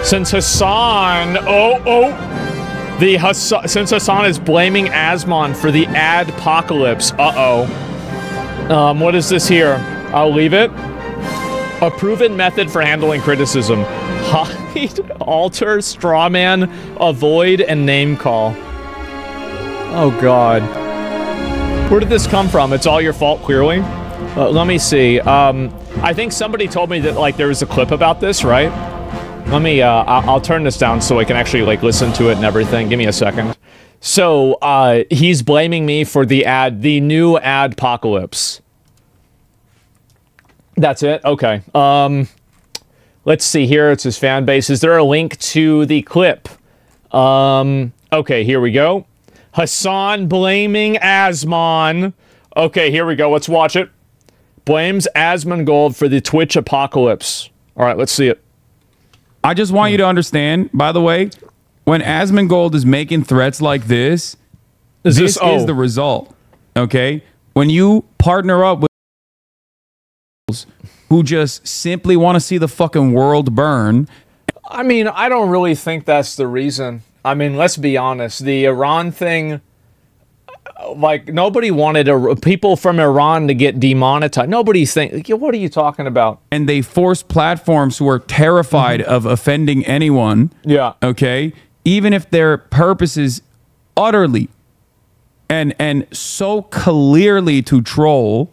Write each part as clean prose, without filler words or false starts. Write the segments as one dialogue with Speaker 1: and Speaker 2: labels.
Speaker 1: Since Hassan, since Hassan is blaming Asmon for the adpocalypse. What is this here? I'll leave it. A proven method for handling criticism. Hide, alter, strawman, avoid, and name call. Oh god. Where did this come from? It's all your fault, clearly. Let me see. I think somebody told me that, like, there was a clip about this, right? Let me, I'll turn this down so I can actually, like, listen to it and everything. Give me a second. So, he's blaming me for the new adpocalypse. That's it? Okay. Let's see here. It's his fan base. Is there a link to the clip? Okay, here we go. Hassan blaming Asmon. Okay, here we go. Let's watch it. Blames Asmongold for the Twitch apocalypse. All right, let's see it.
Speaker 2: I just want you to understand, by the way, when Asmongold is making threats like this, this is the result, okay? When you partner up with who just simply want to see the fucking world burn.
Speaker 1: I mean, I don't really think that's the reason. I mean, let's be honest. The Iran thing, like, nobody wanted people from Iran to get demonetized. Nobody's thinking, what are you talking about?
Speaker 2: And they force platforms who are terrified of offending anyone.
Speaker 1: Yeah.
Speaker 2: Okay? Even if their purpose is utterly and so clearly to troll,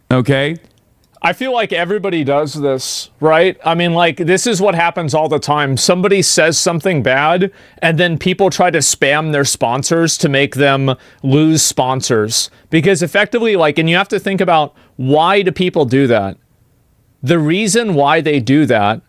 Speaker 2: okay?
Speaker 1: I feel like everybody does this, right? I mean, like, this is what happens all the time. Somebody says something bad, and then people try to spam their sponsors to make them lose sponsors. Because effectively, like, and you have to think about, why do people do that? The reason why they do that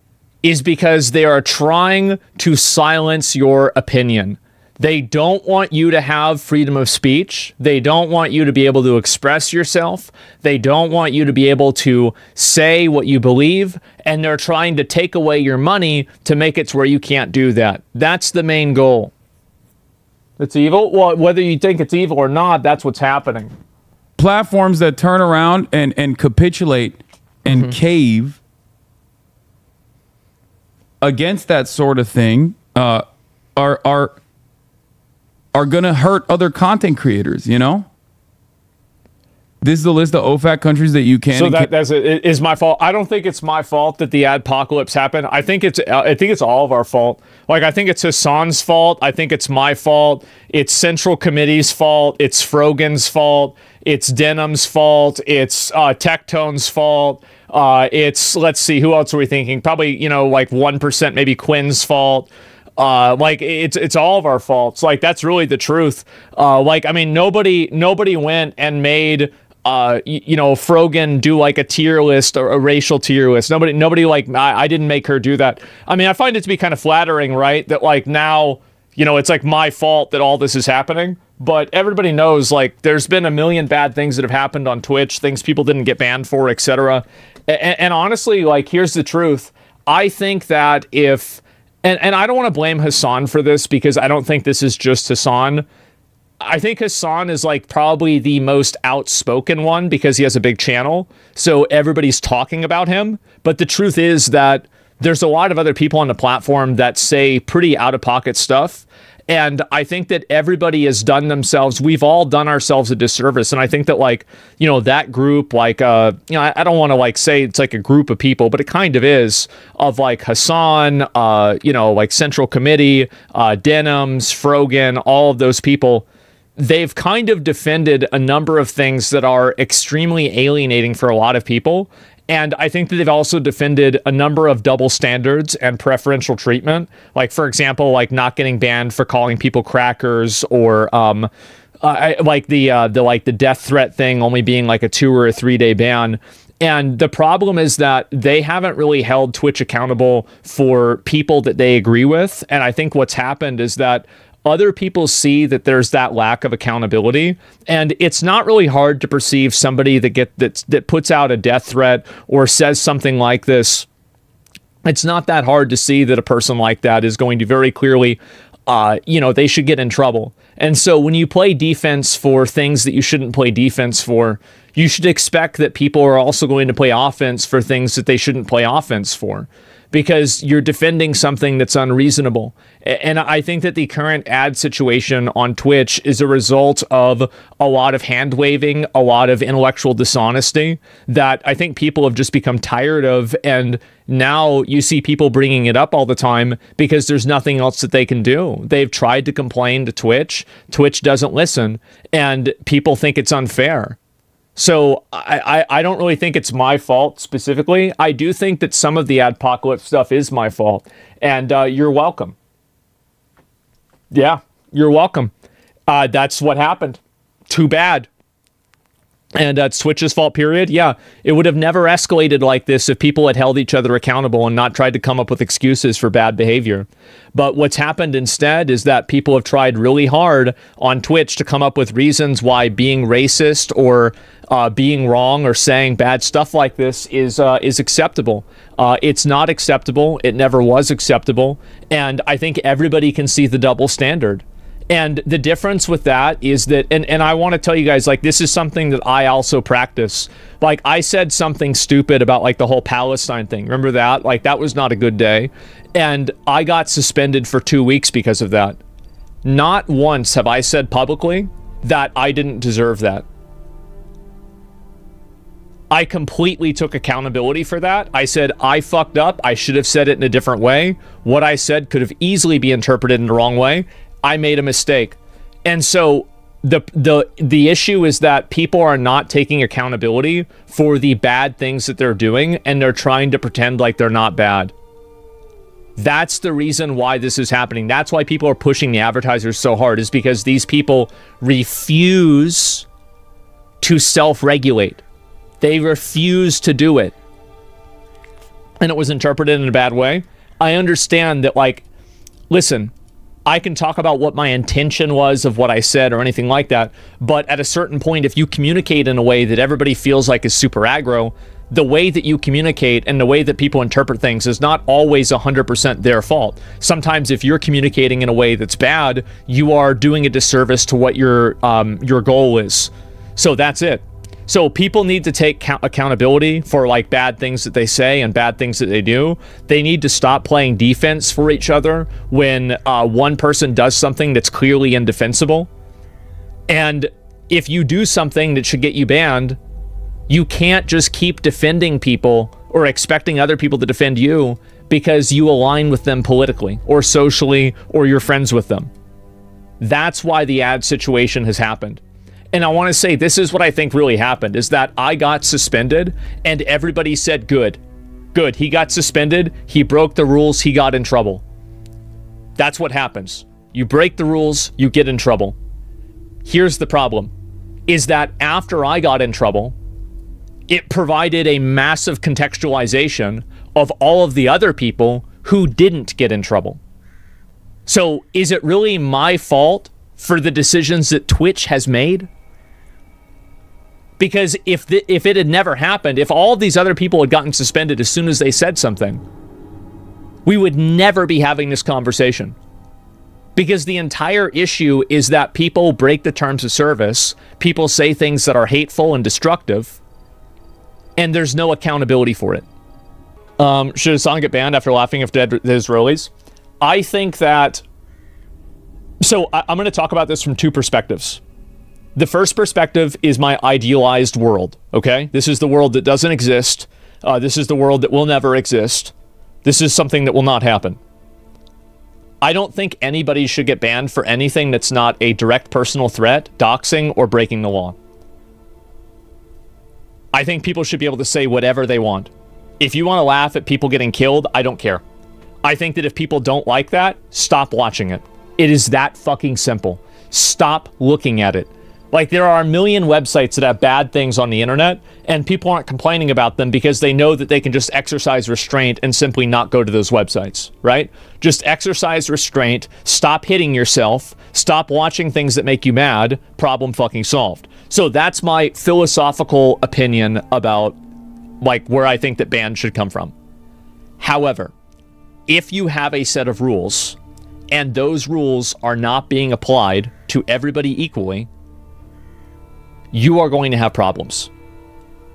Speaker 1: is because they are trying to silence your opinion. They don't want you to have freedom of speech. They don't want you to be able to express yourself. They don't want you to be able to say what you believe. And they're trying to take away your money to make it to where you can't do that. That's the main goal. It's evil? Well, whether you think it's evil or not, that's what's happening.
Speaker 2: Platforms that turn around and capitulate and cave against that sort of thing are going to hurt other content creators, you know? This is the list of OFAC countries that you can.
Speaker 1: So that's it. Is my fault. I don't think it's my fault that the adpocalypse happened. I think it's all of our fault. Like, I think it's Hassan's fault. I think it's my fault. It's Central Committee's fault. It's Frogan's fault. It's Denim's fault. It's Tectone's fault. It's, let's see, who else are we thinking? Probably, you know, like 1%, maybe Quinn's fault. Like, it's all of our faults. Like, that's really the truth. Like, I mean, nobody went and made, you know, Frogan do like a tier list or a racial tier list. Nobody like, I didn't make her do that. I mean, I find it to be kind of flattering, right? That, like, now, you know, it's like my fault that all this is happening. But everybody knows, like, there's been a million bad things that have happened on Twitch, things people didn't get banned for, etc. And honestly, like, here's the truth. I think that if... And I don't want to blame Hassan for this, because I don't think this is just Hassan. I think Hassan is, like, probably the most outspoken one because he has a big channel. So everybody's talking about him. But the truth is that there's a lot of other people on the platform that say pretty out-of-pocket stuff. And I think that everybody has done themselves, we've all done ourselves a disservice. And I think that, like, you know, that group, like, you know, I don't want to, like, say it's like a group of people, but it kind of is, of, like, Hassan, you know, like Central Committee, Denims, Frogan, all of those people. They've kind of defended a number of things that are extremely alienating for a lot of people. And I think that they've also defended a number of double standards and preferential treatment. Like, for example, like not getting banned for calling people crackers, or like the death threat thing only being like a 2 or a 3 day ban. And the problem is that they haven't really held Twitch accountable for people that they agree with. And I think what's happened is that other people see that there's that lack of accountability, and it's not really hard to perceive somebody that puts out a death threat or says something like this. It's not that hard to see that a person like that is going to very clearly, you know, they should get in trouble. And so when you play defense for things that you shouldn't play defense for, you should expect that people are also going to play offense for things that they shouldn't play offense for. because you're defending something that's unreasonable. And I think that the current ad situation on Twitch is a result of a lot of hand-waving, a lot of intellectual dishonesty that I think people have just become tired of. And now you see people bringing it up all the time because there's nothing else that they can do. They've tried to complain to Twitch. Twitch doesn't listen, and people think it's unfair. So I don't really think it's my fault specifically. I do think that some of the adpocalypse stuff is my fault. And you're welcome. Yeah, you're welcome. That's what happened. Too bad. And it's Twitch's fault, period. Yeah, it would have never escalated like this if people had held each other accountable and not tried to come up with excuses for bad behavior. But what's happened instead is that people have tried really hard on Twitch to come up with reasons why being racist or being wrong or saying bad stuff like this is acceptable. It's not acceptable. It never was acceptable. And I think everybody can see the double standard. And the difference with that is that, and I want to tell you guys, like, this is something that I also practice. Like, I said something stupid about, like, the whole Palestine thing. Remember that? Like, that was not a good day. And I got suspended for 2 weeks because of that. Not once have I said publicly that I didn't deserve that. I completely took accountability for that. I said, I fucked up. I should have said it in a different way. What I said could have easily been interpreted in the wrong way. I made a mistake. And so the issue is that people are not taking accountability for the bad things that they're doing, and they're trying to pretend like they're not bad. That's the reason why this is happening. That's why people are pushing the advertisers so hard, is because these people refuse to self-regulate. They refuse to do it. And it was interpreted in a bad way. I understand that, like, listen, I can talk about what my intention was of what I said or anything like that, but at a certain point, if you communicate in a way that everybody feels like is super aggro, the way that you communicate and the way that people interpret things is not always 100% their fault. Sometimes if you're communicating in a way that's bad, you are doing a disservice to what your goal is. So that's it. So people need to take accountability for, like, bad things that they say and bad things that they do. They need to stop playing defense for each other when one person does something that's clearly indefensible. And if you do something that should get you banned, you can't just keep defending people or expecting other people to defend you because you align with them politically or socially or you're friends with them. That's why the ad situation has happened. And I want to say, this is what I think really happened, is that I got suspended and everybody said, good. Good. He got suspended. He broke the rules. He got in trouble. That's what happens. You break the rules, you get in trouble. Here's the problem, is that after I got in trouble, it provided a massive contextualization of all of the other people who didn't get in trouble. So is it really my fault for the decisions that Twitch has made? Because if it had never happened, if all of these other people had gotten suspended as soon as they said something, we would never be having this conversation. Because the entire issue is that people break the terms of service, people say things that are hateful and destructive, and there's no accountability for it. Should a song get banned after laughing at the Israelis? I think that... So I'm going to talk about this from two perspectives. The first perspective is my idealized world, okay? This is the world that doesn't exist. This is the world that will never exist. This is something that will not happen. I don't think anybody should get banned for anything that's not a direct personal threat, doxing, or breaking the law. I think people should be able to say whatever they want. If you want to laugh at people getting killed, I don't care. I think that if people don't like that, stop watching it. It is that fucking simple. Stop looking at it. Like, there are a million websites that have bad things on the internet, and people aren't complaining about them because they know that they can just exercise restraint and simply not go to those websites, right? Just exercise restraint, stop hitting yourself, stop watching things that make you mad, problem fucking solved. So that's my philosophical opinion about, like, where I think that bans should come from. However, if you have a set of rules, and those rules are not being applied to everybody equally, you are going to have problems.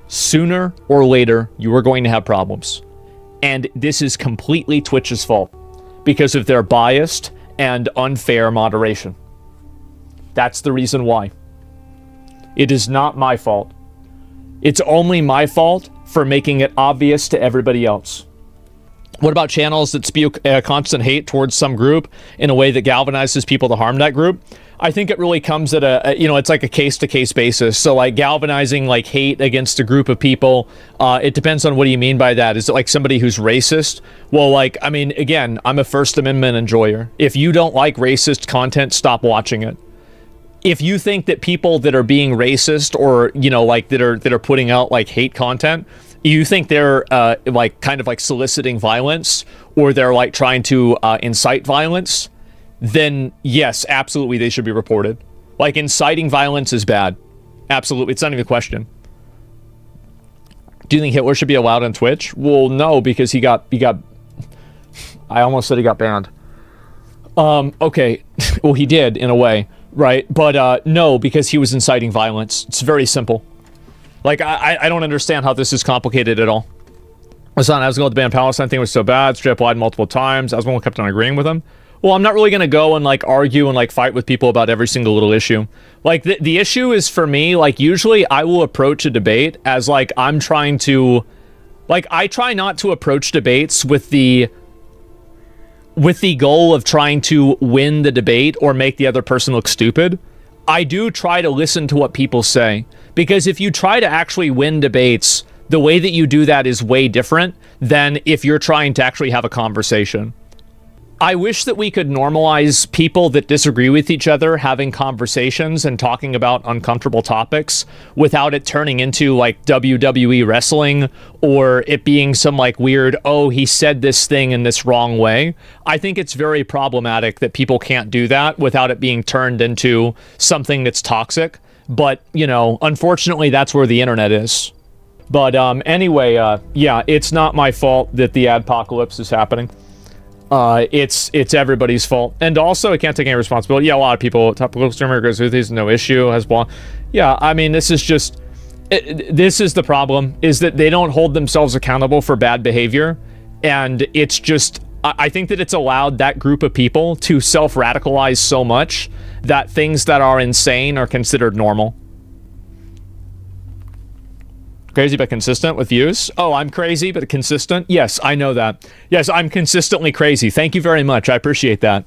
Speaker 1: Sooner or later, you are going to have problems. And this is completely Twitch's fault because of their biased and unfair moderation. That's the reason why. It is not my fault. It's only my fault for making it obvious to everybody else. What about channels that spew constant hate towards some group in a way that galvanizes people to harm that group? I think it really comes at it's like a case-to-case basis. So like galvanizing like hate against a group of people, it depends on what do you mean by that. Is it like somebody who's racist? Well, like, I mean, again, I'm a First Amendment enjoyer. If you don't like racist content, stop watching it. If you think that people that are being racist or, you know, like that are putting out like hate content, you think they're like kind of like soliciting violence or they're like trying to incite violence, then yes, absolutely they should be reported. Like inciting violence is bad. Absolutely. It's not even a question. Do you think Hitler should be allowed on Twitch? Well, no, because he got I almost said he got banned. Okay. Well, he did in a way, right? But no, because he was inciting violence. It's very simple. Like, I don't understand how this is complicated at all. Asmongold to ban Palestine thing was so bad. Straight up lied multiple times. Asmongold kept on agreeing with him. Well, I'm not really going to go and, like, argue and, like, fight with people about every single little issue. Like, the issue is, for me, like, usually I will approach a debate as, like, I'm trying to... Like, I try not to approach debates with the goal of trying to win the debate or make the other person look stupid. I do try to listen to what people say. Because if you try to actually win debates, the way that you do that is way different than if you're trying to actually have a conversation. I wish that we could normalize people that disagree with each other having conversations and talking about uncomfortable topics without it turning into like WWE wrestling or it being some like weird, oh, he said this thing in this wrong way. I think it's very problematic that people can't do that without it being turned into something that's toxic. But, you know, unfortunately, that's where the internet is. But anyway, yeah, it's not my fault that the adpocalypse is happening. It's everybody's fault. And also, I can't take any responsibility. Yeah, a lot of people, top political streamer agrees with these, no issue, has blah. Yeah, I mean, this is just... this is the problem, is that they don't hold themselves accountable for bad behavior. And it's just... I think that it's allowed that group of people to self-radicalize so much that things that are insane are considered normal. Crazy but consistent with views? Oh, I'm crazy but consistent? Yes, I know that. Yes, I'm consistently crazy. Thank you very much. I appreciate that.